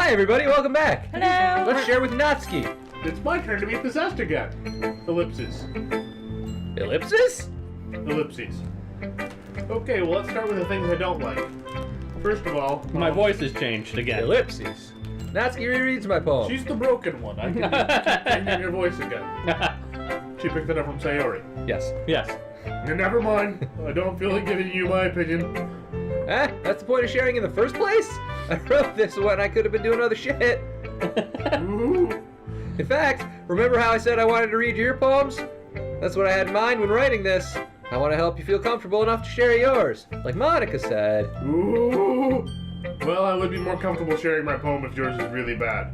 Hi everybody, welcome back. Hello. Let's share with Natsuki. It's my turn to be possessed again. Ellipses. Ellipsis? Ellipses. Okay, well let's start with the things I don't like. First of all, My voice has changed again. Ellipses. Natsuki rereads my poem. she's the broken one. I can keep changing your voice again. She picked it up from Sayori. Yes. Yes. Never mind. I don't feel like giving you my opinion. That's the point of sharing in the first place? I wrote this when I could have been doing other shit. Ooh. In fact, remember how I said I wanted to read your poems? That's what I had in mind when writing this. I want to help you feel comfortable enough to share yours, like Monica said. Ooh. Well, I would be more comfortable sharing my poem if yours is really bad.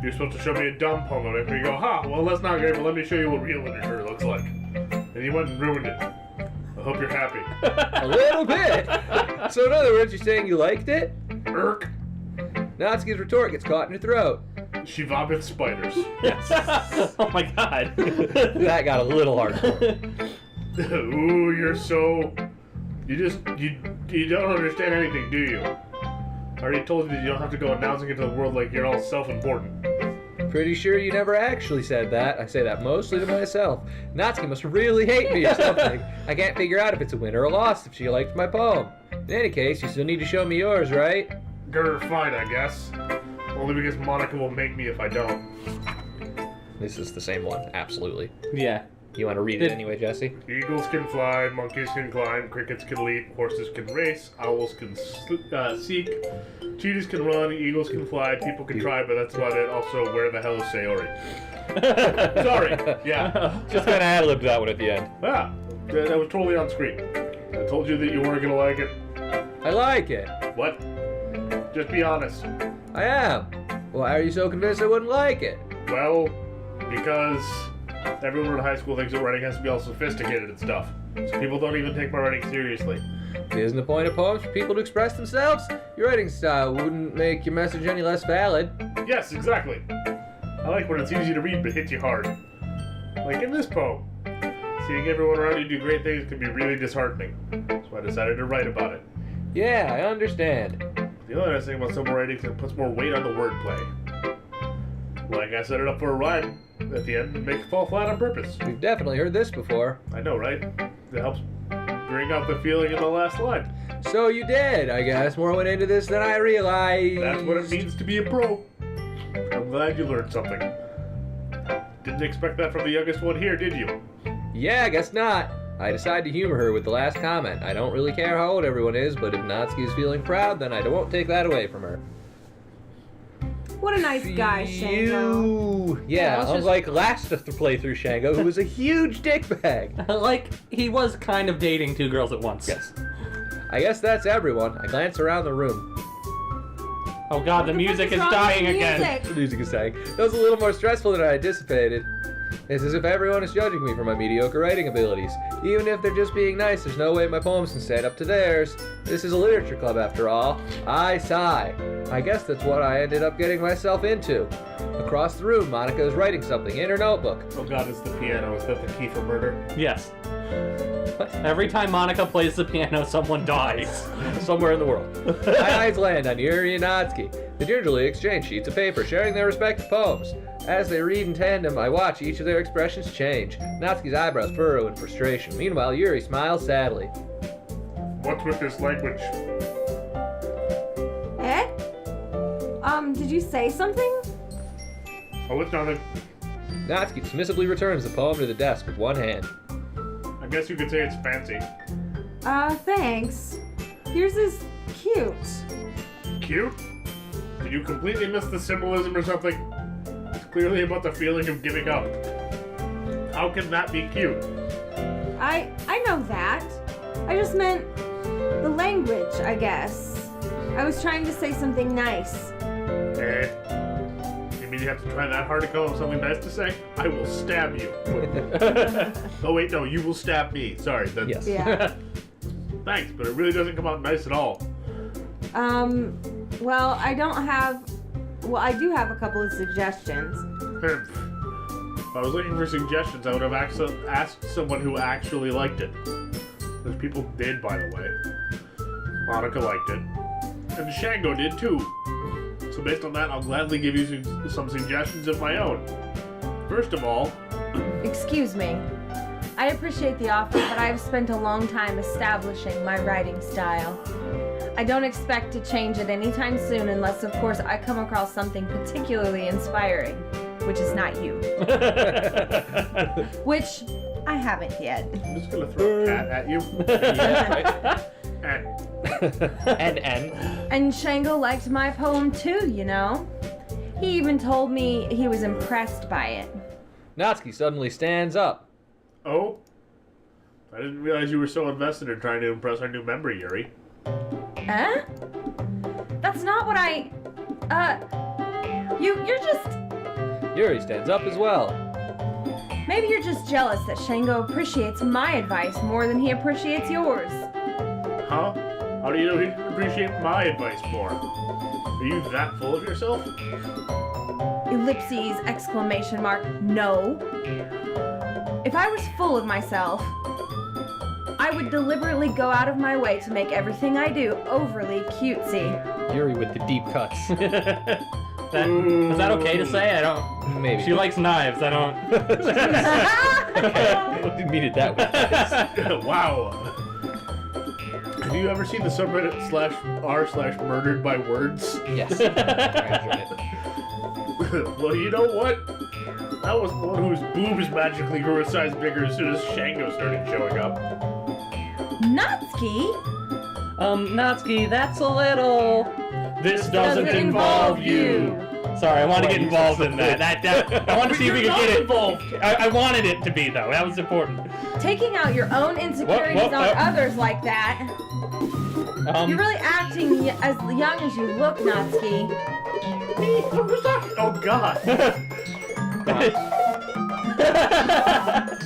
You're supposed to show me a dumb poem and you go, ha, well that's not great, but let me show you what real literature looks like. And you went and ruined it. I hope you're happy. A little bit. So in other words, you're saying you liked it? Irk. Natsuki's retort gets caught in your throat. She vomits spiders. Yes. Oh my god. That got a little hardcore. Ooh, you're so... You don't understand anything, do you? I already told you that you don't have to go announcing it to the world like you're all self-important. Pretty sure you never actually said that. I say that mostly to myself. Natsuki must really hate me or something. I can't figure out if it's a win or a loss if she liked my poem. In any case, you still need to show me yours, right? Grr, fine, I guess. Only because Monica will make me if I don't. This is the same one, absolutely. Yeah. You want to read it anyway, Jesse? Eagles can fly, monkeys can climb, crickets can leap, horses can race, owls can seek, cheetahs can run, eagles can fly, people can try, but that's about it. Also, where the hell is Sayori? Sorry. Yeah. Just kind of ad-libbed that one at the end. Yeah. That was totally on screen. I told you that you weren't going to like it. I like it. What? Just be honest. I am. Why are you so convinced I wouldn't like it? Well, because everyone in high school thinks that writing has to be all sophisticated and stuff. So people don't even take my writing seriously. Isn't the point of poems for people to express themselves? Your writing style wouldn't make your message any less valid. Yes, exactly. I like when it's easy to read but hits you hard. Like in this poem. Seeing everyone around you do great things can be really disheartening. So I decided to write about it. Yeah, I understand. The other nice thing about some writing is it puts more weight on the wordplay. Like I set it up for a rhyme at the end and make it fall flat on purpose. We've definitely heard this before. I know, right? It helps bring out the feeling in the last line. So you did, I guess. More went into this than I realized. That's what it means to be a pro. I'm glad you learned something. Didn't expect that from the youngest one here, did you? Yeah, I guess not. I decided to humor her with the last comment. I don't really care how old everyone is, but if Natsuki is feeling proud, then I won't take that away from her. What a nice guy, Shango. Yeah, let's just- unlike last playthrough Shango, who was a huge dickbag. Like, he was kind of dating two girls at once. Yes. I guess that's everyone. I glance around the room. Oh god, the music is What's wrong dying with again. music? The music is dying. That was a little more stressful than I anticipated. It's as if everyone is judging me for my mediocre writing abilities. Even if they're just being nice, there's no way my poems can stand up to theirs. This is a literature club after all. I sigh. I guess that's what I ended up getting myself into. Across the room, Monica is writing something in her notebook. Oh god, it's the piano. Is that the key for murder? Yes. What? Every time Monica plays the piano, someone dies. Somewhere in the world. My eyes land on Yuri and Natsuki. They gingerly exchange sheets of paper, sharing their respective poems. As they read in tandem, I watch each of their expressions change. Natsuki's eyebrows furrow in frustration. Meanwhile, Yuri smiles sadly. What's with this language? Eh? Did you say something? Oh, it's nothing. Natsuki dismissively returns the poem to the desk with one hand. I guess you could say it's fancy. Thanks. Yours is cute. Cute? Did you completely miss the symbolism or something? It's clearly about the feeling of giving up. How can that be cute? I know that. I just meant the language, I guess. I was trying to say something nice. You mean you have to try that hard to come up with something nice to say? I will stab you. Oh wait, no, you will stab me. Sorry. That's... Yes. Yeah. Thanks, but it really doesn't come out nice at all. Well, I do have a couple of suggestions. If I was looking for suggestions, I would have asked someone who actually liked it. Those people did, by the way. Monica liked it. And Shango did too. So based on that, I'll gladly give you some suggestions of my own. First of all, Excuse me. I appreciate the offer, but I've spent a long time establishing my writing style. I don't expect to change it anytime soon unless, of course, I come across something particularly inspiring, which is not you. Which I haven't yet. I'm just gonna throw a cat at you. And And Shango liked my poem too, you know? He even told me he was impressed by it. Natsuki suddenly stands up. Oh? I didn't realize you were so invested in trying to impress our new member, Yuri. Huh? That's not what I... You're just... Yuri stands up as well. Maybe you're just jealous that Shango appreciates my advice more than he appreciates yours. Huh? How do you know he appreciate my advice more? Are you that full of yourself? Ellipses, exclamation mark, no. If I was full of myself, I would deliberately go out of my way to make everything I do overly cutesy. Yuri with the deep cuts. is that okay to say? I don't. Maybe. She likes knives. I don't. Didn't mean it that way. Wow. Have you ever seen the subreddit /r/murdered by words? Yes. I enjoyed it. Well, you know what? That was the one whose boobs magically grew a size bigger as soon as Shango started showing up. Natsuki? Natsuki, that's a little. This doesn't involve you. Sorry, I want to get involved in that. I want to see if we can get it involved. I wanted it to be though. That was important. Taking out your own insecurities on others like that. You're really acting as young as you look, Natsuki. Who's talking? Oh God!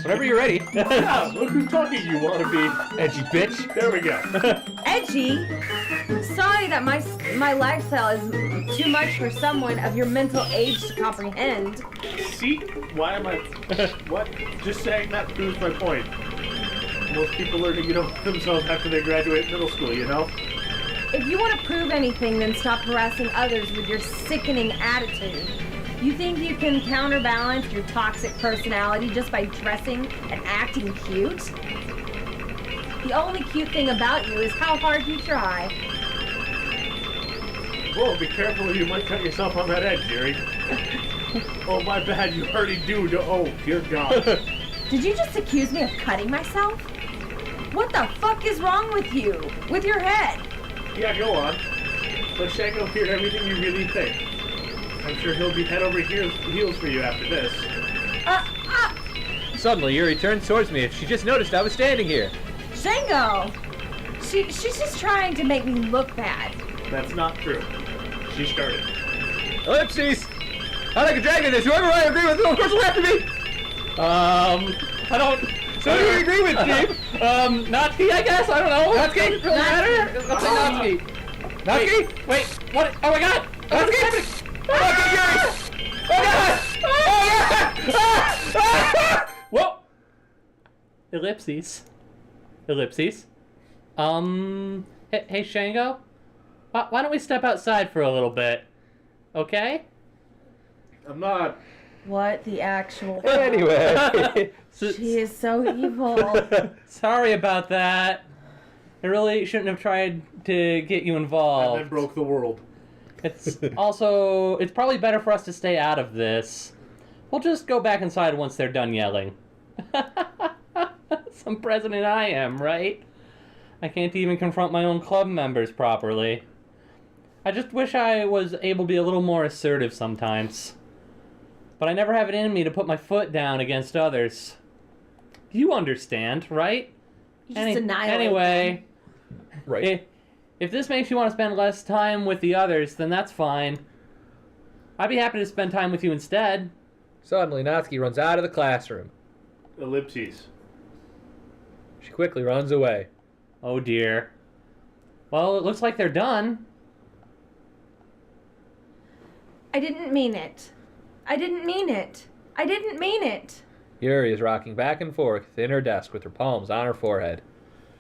Whenever you're ready. Yeah, look who's talking. You want to be Edgy bitch. There we go. Edgy? Sorry that my lifestyle is too much for someone of your mental age to comprehend. See? Why am I? What? Just saying that proves my point. Most people learn to get over themselves after they graduate middle school, you know? If you want to prove anything, then stop harassing others with your sickening attitude. You think you can counterbalance your toxic personality just by dressing and acting cute? The only cute thing about you is how hard you try. Whoa, be careful or you might cut yourself on that edge, Jerry. Oh, my bad, you already do. Oh, dear God. Did you just accuse me of cutting myself? What the fuck is wrong with you? With your head? Yeah, go on. Let Shango hear everything you really think. I'm sure he'll be head over heels for you after this. Suddenly, Yuri turns towards me and she just noticed I was standing here. Shango! She's just trying to make me look bad. That's not true. She started. Ellipses! I like a dragon this. Whoever I agree with, of course will have to be. I don't. So who do you agree with, Steve? Natsuki, I guess. I don't know. Natsuki? Does it really matter? Let's say Natsuki. Natsuki? Wait, what? Oh my God! Natsuki? Natsuki, Yuri! Oh God! Whoa! Ellipses. Hey, Shango? Why don't we step outside for a little bit? Okay? I'm not. What the actual... Anyway. She is so evil. Sorry about that. I really shouldn't have tried to get you And involved. then broke the world. It's probably better for us to stay out of this. We'll just go back inside once they're done yelling. Some president I am, right? I can't even confront my own club members properly. I just wish I was able to be a little more assertive sometimes. But I never have it in me to put my foot down against others. You understand, right? You just annihilate Anyway, Right. if this makes you want to spend less time with the others, then that's fine. I'd be happy to spend time with you instead. Suddenly, Natsuki runs out of the classroom. Ellipses. She quickly runs away. Oh dear. Well, it looks like they're done. I didn't mean it. I didn't mean it. I didn't mean it. Yuri is rocking back and forth in her desk with her palms on her forehead.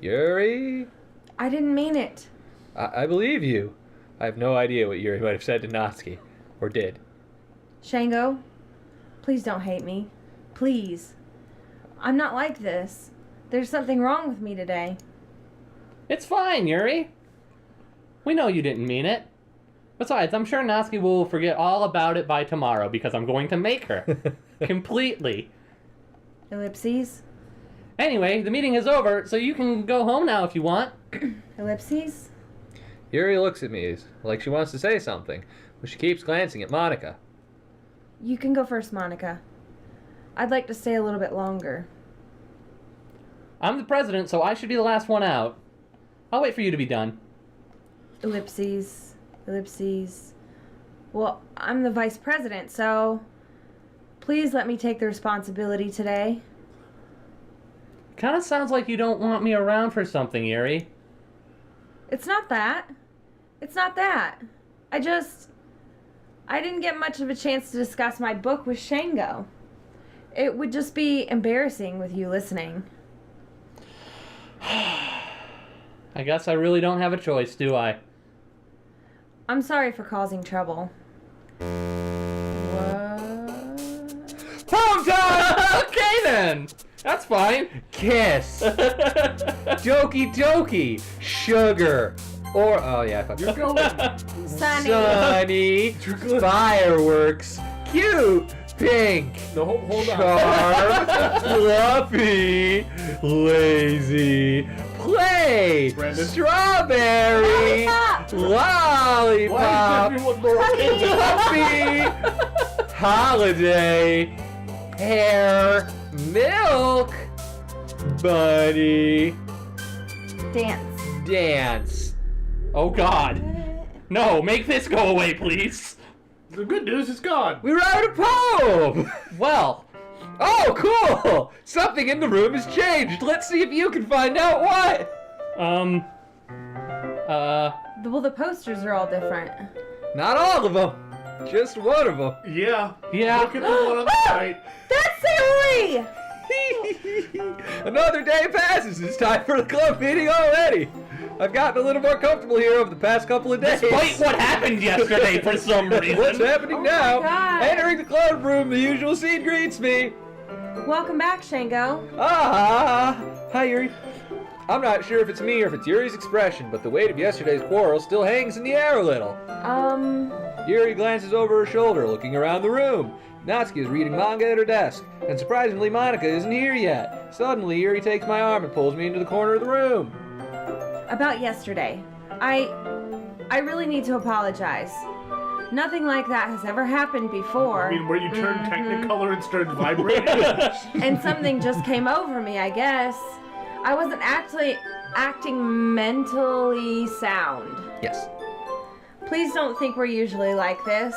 Yuri? I didn't mean it. I believe you. I have no idea what Yuri might have said to Natsuki. Or did. Shango, please don't hate me. Please. I'm not like this. There's something wrong with me today. It's fine, Yuri. We know you didn't mean it. Besides, I'm sure Natsuki will forget all about it by tomorrow because I'm going to make her. Completely. Ellipses? Anyway, the meeting is over, so you can go home now if you want. Ellipses? Yuri looks at me like she wants to say something, but she keeps glancing at Monica. You can go first, Monica. I'd like to stay a little bit longer. I'm the president, so I should be the last one out. I'll wait for you to be done. Ellipses. Ellipses. Well, I'm the vice president, so please let me take the responsibility today. Kind of sounds like you don't want me around for something, Yuri. It's not that. It's not that. I didn't get much of a chance to discuss my book with Shango. It would just be embarrassing with you listening. I guess I really don't have a choice, do I? I'm sorry for causing trouble. What? Home time! Okay then! That's fine. Kiss! Doki Doki! Sugar! Or, oh yeah, I fucked You're up. going. Sunny. Sunny! Fireworks! Cute! Pink! No, hold on. Charm! Fluffy! Lazy! Play! Brandon. Strawberry! Lollipop! Lollipop! Why is everyone more Puppy! Holiday! Hair! Milk! Bunny! Dance. Dance! Oh god. No, make this go away, please. The good news is gone. We wrote a poem! Well, Oh, cool! Something in the room has changed. Let's see if you can find out what. Well, the posters are all different. Not all of them. Just one of them. Yeah. Yeah. Look at the one on the right. That's Sayori! Another day passes. It's time for the club meeting already. I've gotten a little more comfortable here over the past couple of days. despite what happened yesterday for some reason. What's happening Oh now? my God. Entering the club room, the usual scene greets me. Welcome back, Shango. Ah! Hi, Yuri. I'm not sure if it's me or if it's Yuri's expression, but the weight of yesterday's quarrel still hangs in the air a little. Yuri glances over her shoulder, looking around the room. Natsuki is reading manga at her desk, and surprisingly, Monica isn't here yet. Suddenly, Yuri takes my arm and pulls me into the corner of the room. About yesterday. I really need to apologize. Nothing like that has ever happened before. I mean, where you turned Technicolor and started vibrating? And something just came over me, I guess. I wasn't actually acting mentally sound. Yes. Please don't think we're usually like this.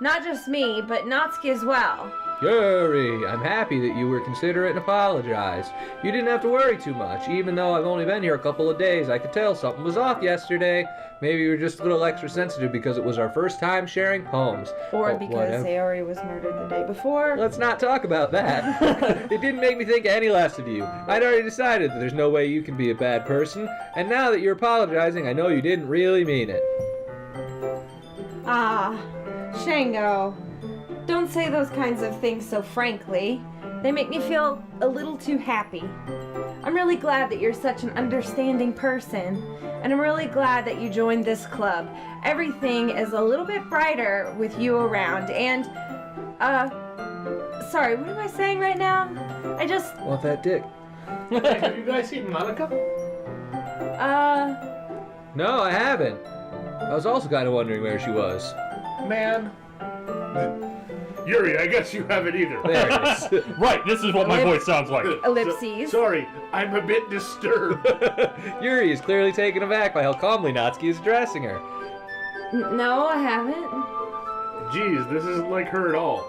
Not just me, but Natsuki as well. Yuri, I'm happy that you were considerate and apologized. You didn't have to worry too much. Even though I've only been here a couple of days, I could tell something was off yesterday. Maybe you were just a little extra sensitive because it was our first time sharing poems. Or But because whatever. Sayori was murdered the day before. Let's not talk about that. It didn't make me think any less of you. I'd already decided that there's no way you can be a bad person, and now that you're apologizing, I know you didn't really mean it. Ah, Shango. Don't say those kinds of things so frankly. They make me feel a little too happy. I'm really glad that you're such an understanding person, and I'm really glad that you joined this club. Everything is a little bit brighter with you around, and, sorry, what am I saying right now? Want that dick? Hey, have you guys seen Monica? No, I haven't. I was also kind of wondering where she was. Man. Yuri, I guess you haven't either. There it is. Right, this is what my voice sounds like. Ellipses. Sorry, I'm a bit disturbed. Yuri is clearly taken aback by how calmly Natsuki is addressing her. No, I haven't. Jeez, this isn't like her at all.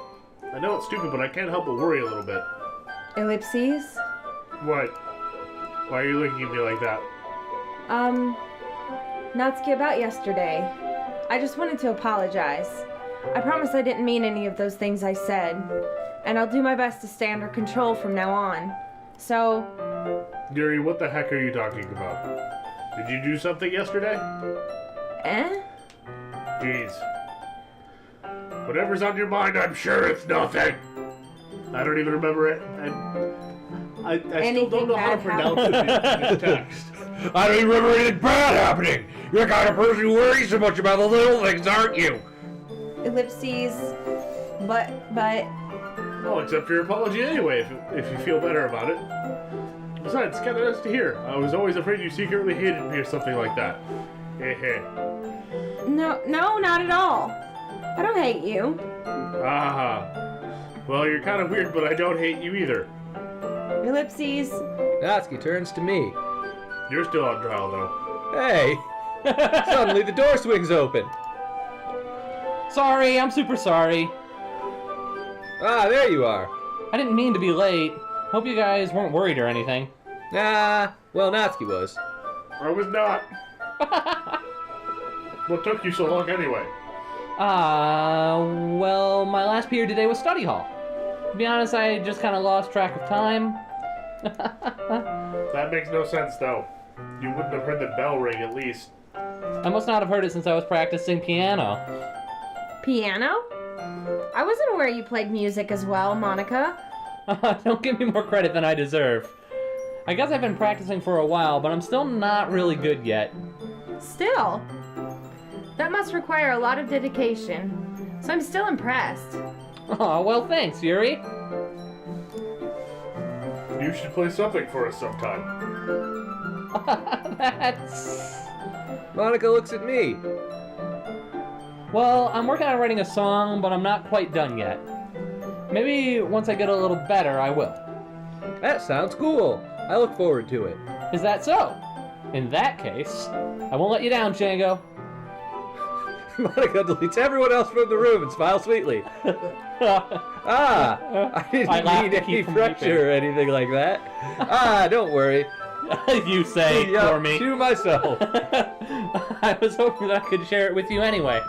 I know it's stupid, but I can't help but worry a little bit. Ellipses. What? Why are you looking at me like that? Natsuki, about yesterday. I just wanted to apologize. I promise I didn't mean any of those things I said, and I'll do my best to stay under control from now on. So, Yuri, what the heck are you talking about? Did you do something yesterday? Eh? Jeez. Whatever's on your mind, I'm sure it's nothing. I don't even remember it. I still don't know how to pronounce it in this text. I don't even remember anything bad happening. You're the kind of person who worries so much about the little things, aren't you? Ellipses. But. Well, accept your apology anyway, if you feel better about it. Besides, it's kind of nice to hear. I was always afraid you secretly hated me or something like that. Heh. No, not at all. I don't hate you. Ah. Well, you're kind of weird, but I don't hate you either. Ellipses. Natsuki turns to me. You're still on trial, though. Hey! Suddenly the door swings open. Sorry, I'm super sorry. Ah, there you are. I didn't mean to be late. Hope you guys weren't worried or anything. Nah, well, Natsuki was. I was not. What took you so long anyway? Well, my last period today was study hall. To be honest, I just kind of lost track of time. That makes no sense, though. You wouldn't have heard the bell ring, at least. I must not have heard it since I was practicing piano. Piano? I wasn't aware you played music as well, Monica. Don't give me more credit than I deserve. I guess I've been practicing for a while, but I'm still not really good yet. Still? That must require a lot of dedication. So I'm still impressed. Oh, well, thanks, Yuri. You should play something for us sometime. That's... Monica looks at me. Well, I'm working on writing a song, but I'm not quite done yet. Maybe once I get a little better, I will. That sounds cool. I look forward to it. Is that so? In that case, I won't let you down, Django. Monica deletes everyone else from the room and smiles sweetly. I didn't I laughed need to any keep from pressure weeping. or anything like that. Don't worry. You say Yup, for me. to myself. I was hoping that I could share it with you anyway.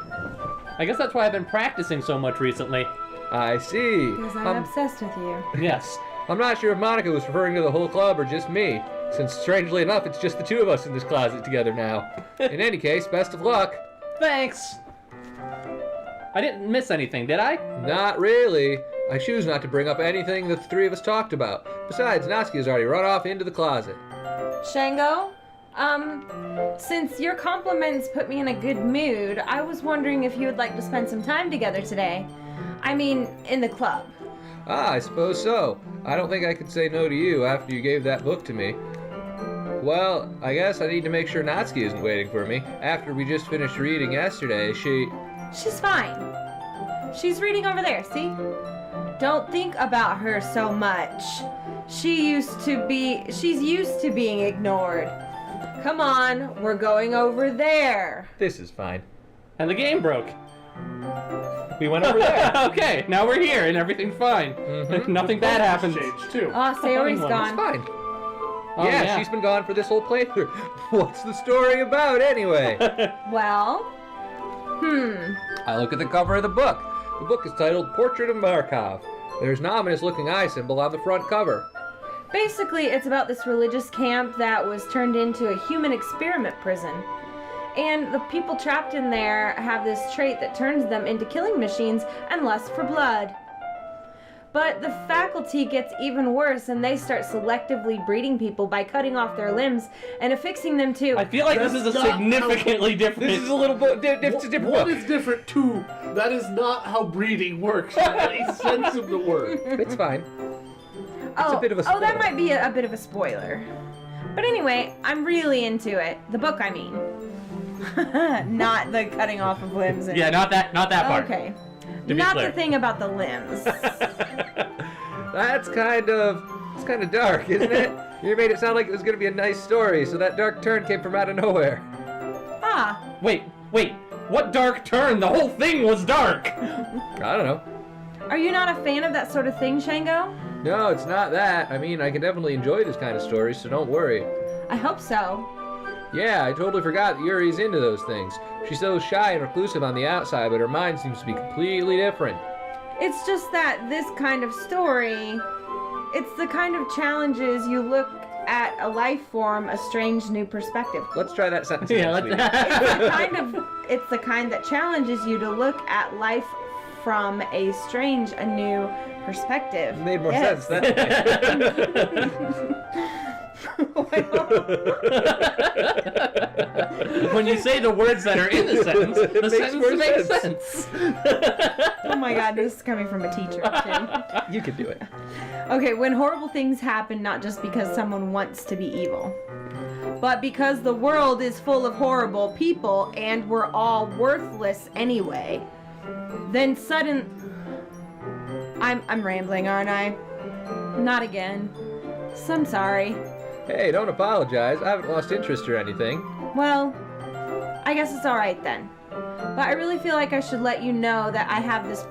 I guess that's why I've been practicing so much recently. I see. Because I'm obsessed with you. Yes. I'm not sure if Monica was referring to the whole club or just me, since strangely enough, it's just the two of us in this closet together now. In any case, best of luck. Thanks. I didn't miss anything, did I? Not really. I choose not to bring up anything that the three of us talked about. Besides, Natsuki has already run off into the closet. Shango, since your compliments put me in a good mood, I was wondering if you would like to spend some time together today. I mean, in the club. Ah, I suppose so. I don't think I could say no to you after you gave that book to me. Well, I guess I need to make sure Natsuki isn't waiting for me. After we just finished reading yesterday, She's fine. She's reading over there, see? Don't think about her so much. She's used to being ignored. Come on, we're going over there. This is fine. And the game broke. We went over there. Okay, now we're here and everything's fine. Nothing bad happens. Changed, too. Oh, Sayori's It's gone. It's fine. Oh, yeah, she's been gone for this whole playthrough. What's the story about anyway? Well, I look at the cover of the book. The book is titled Portrait of Markov. There's an ominous-looking eye symbol on the front cover. basically it's about this religious camp that was turned into a human experiment prison. And the people trapped in there have this trait that turns them into killing machines and lust for blood. But the faculty gets even worse, and they start selectively breeding people by cutting off their limbs and affixing them to... I feel like this is a That's not significantly different... This is a little bit it's a different What book. is different too? That is not how breeding works in any sense of the word. It's fine. oh, a bit of a oh, that spoiler. might be a bit of a spoiler. But anyway, I'm really into it. The book, I mean. Not the cutting off of limbs. And... Yeah, not that part. Okay. To be Not clear. the thing about the limbs. It's kind of dark, isn't it? You made it sound like it was going to be a nice story, so that dark turn came from out of nowhere. Ah, Wait, what dark turn? The whole thing was dark! I don't know. are you not a fan of that sort of thing, Shango? No, it's not that. I mean, I can definitely enjoy this kind of stories, so don't worry. I hope so. Yeah, I totally forgot that Yuri's into those things. She's so shy and reclusive on the outside, but her mind seems to be completely different. It's just that this kind of story, it's the kind of challenges you look at a life form a strange new perspective. Let's try that sentence. Yeah, again, It's the kind that challenges you to look at life from a new perspective. sweetie. Made more Yes. sense then. When you say the words that are in the sentence, the makes sentence more makes sense. sense. Oh my god, this is coming from a teacher, too. You can do it. Okay, when horrible things happen, not just because someone wants to be evil, but because the world is full of horrible people and we're all worthless anyway, then I'm rambling, aren't I? Not again. So I'm sorry. Hey, don't apologize. I haven't lost interest or anything. Well, I guess it's alright then. But I really feel like I should let you know that I have this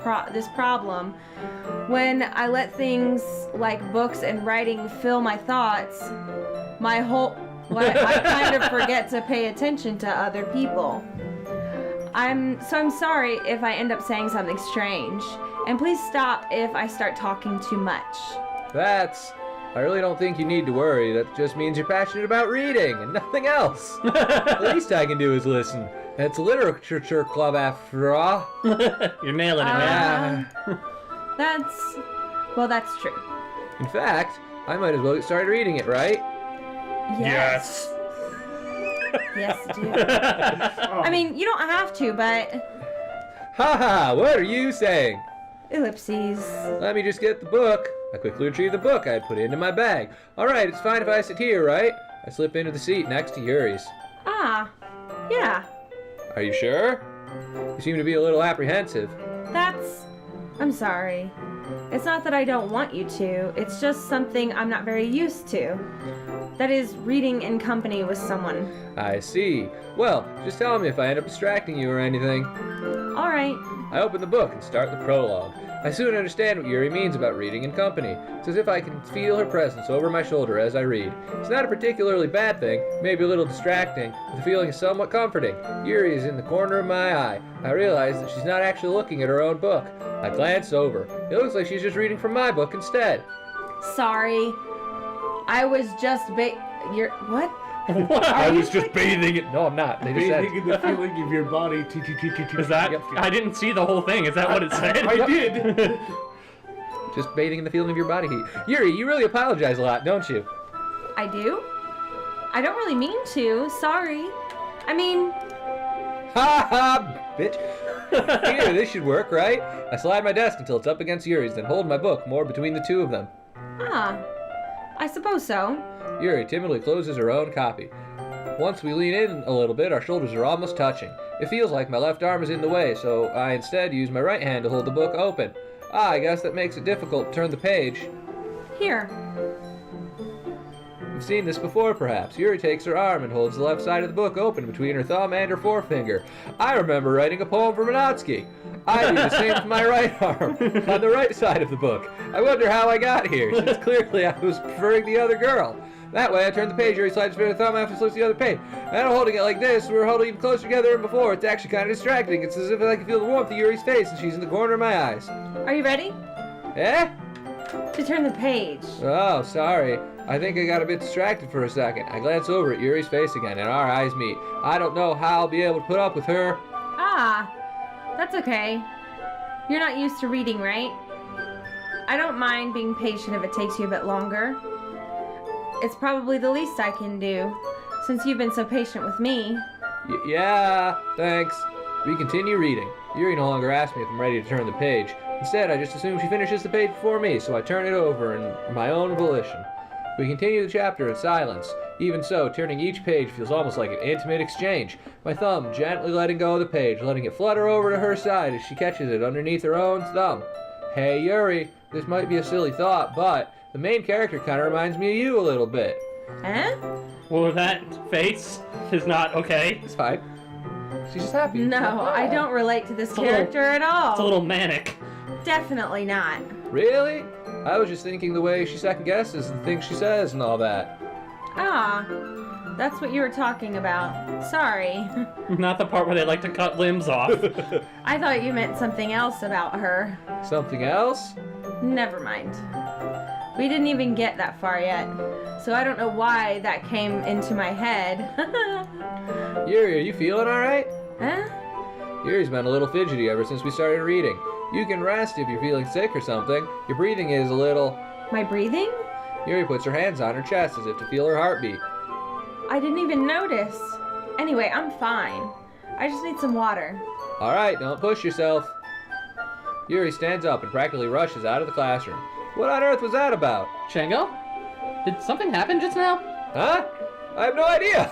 problem. When I let things like books and writing fill my thoughts, I kind of forget to pay attention to other people. I'm sorry if I end up saying something strange. And please stop if I start talking too much. I really don't think you need to worry. That just means you're passionate about reading and nothing else. The least I can do is listen. It's a literature club after all. You're nailing it, man. That's true. In fact, I might as well get started reading it, right? Yes. Yes, dude. I mean, you don't have to, but Haha, what are you saying? ellipses. Let me just get the book. I quickly retrieve the book I had put into my bag. Alright, it's fine if I sit here, right? I slip into the seat next to Yuri's. Ah, yeah. Are you sure? You seem to be a little apprehensive. I'm sorry. It's not that I don't want you to, it's just something I'm not very used to. That is, reading in company with someone. I see. Well, just tell me if I end up distracting you or anything. Alright. I open the book and start the prologue. I soon understand what Yuri means about reading in company. It's as if I can feel her presence over my shoulder as I read. It's not a particularly bad thing, maybe a little distracting, but the feeling is somewhat comforting. Yuri is in the corner of my eye. I realize that she's not actually looking at her own book. I glance over. It looks like she's just reading from my book instead. Sorry. I was just what? I was just bathing it. No, I'm not. They just said. Bathing in the feeling of your body. Is that? Yep. I didn't see the whole thing. Is that what it said? I did. Just bathing in the feeling of your body heat. Yuri, you really apologize a lot, don't you? I do? I don't really mean to. Sorry. I mean, Ha ha, bitch. Here, this should work, right? I slide my desk until it's up against Yuri's, then hold my book more between the two of them. I suppose so. Yuri timidly closes her own copy. Once we lean in a little bit, our shoulders are almost touching. It feels like my left arm is in the way, so I instead use my right hand to hold the book open. I guess that makes it difficult to turn the page. Here. You've seen this before, perhaps. Yuri takes her arm and holds the left side of the book open between her thumb and her forefinger. I remember writing a poem for Minotsky. I do the same with my right arm, on the right side of the book. I wonder how I got here, since clearly I was preferring the other girl. That way, I turn the page, Yuri slides her thumb after slips the other page. And I'm holding it like this, we're holding even closer together than before. It's actually kind of distracting. It's as if I can feel the warmth of Yuri's face, and she's in the corner of my eyes. Are you ready? Eh? To turn the page. Oh, sorry. I think I got a bit distracted for a second. I glance over at Yuri's face again, and our eyes meet. I don't know how I'll be able to put up with her. That's okay. You're not used to reading, right? I don't mind being patient if it takes you a bit longer. It's probably the least I can do, since you've been so patient with me. Yeah, thanks. We continue reading. Yuri no longer asks me if I'm ready to turn the page. Instead, I just assume she finishes the page before me, so I turn it over in my own volition. We continue the chapter in silence. Even so, turning each page feels almost like an intimate exchange. My thumb gently letting go of the page, letting it flutter over to her side as she catches it underneath her own thumb. Hey, Yuri, this might be a silly thought, but the main character kind of reminds me of you a little bit. Huh? Well, that face is not okay. It's fine. She's just happy. No, I don't relate to this character at all. It's a little manic. Definitely not. Really? I was just thinking the way she second guesses the things she says and all that. That's what you were talking about. Sorry. Not the part where they like to cut limbs off. I thought you meant something else about her. Something else? Never mind. We didn't even get that far yet, so I don't know why that came into my head. Yuri, are you feeling alright? Huh? Yuri's been a little fidgety ever since we started reading. You can rest if you're feeling sick or something. Your breathing is a little... My breathing? Yuri puts her hands on her chest as if to feel her heartbeat. I didn't even notice. Anyway, I'm fine. I just need some water. Alright, don't push yourself. Yuri stands up and practically rushes out of the classroom. What on earth was that about? Shango? Did something happen just now? Huh? I have no idea.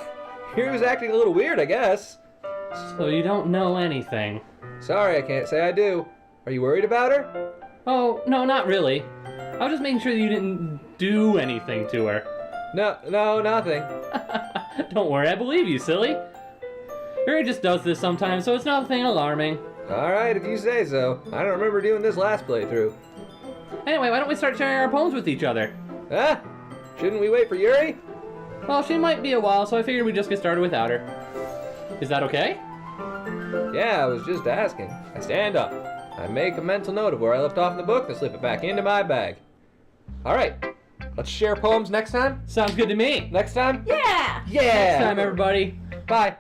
Yuri was acting a little weird, I guess. So you don't know anything. Sorry, I can't say I do. Are you worried about her? Oh, no, not really. I was just making sure that you didn't do anything to her. No, nothing. Don't worry, I believe you, silly. Yuri just does this sometimes, so it's nothing alarming. Alright, if you say so. I don't remember doing this last playthrough. Anyway, why don't we start sharing our poems with each other? Huh? Shouldn't we wait for Yuri? Well, she might be a while, so I figured we'd just get started without her. Is that okay? Yeah, I was just asking. I stand up. I make a mental note of where I left off in the book and slip it back into my bag. Alright, let's share poems next time? Sounds good to me. Next time? Yeah! Yeah! Next time, everybody. Bye.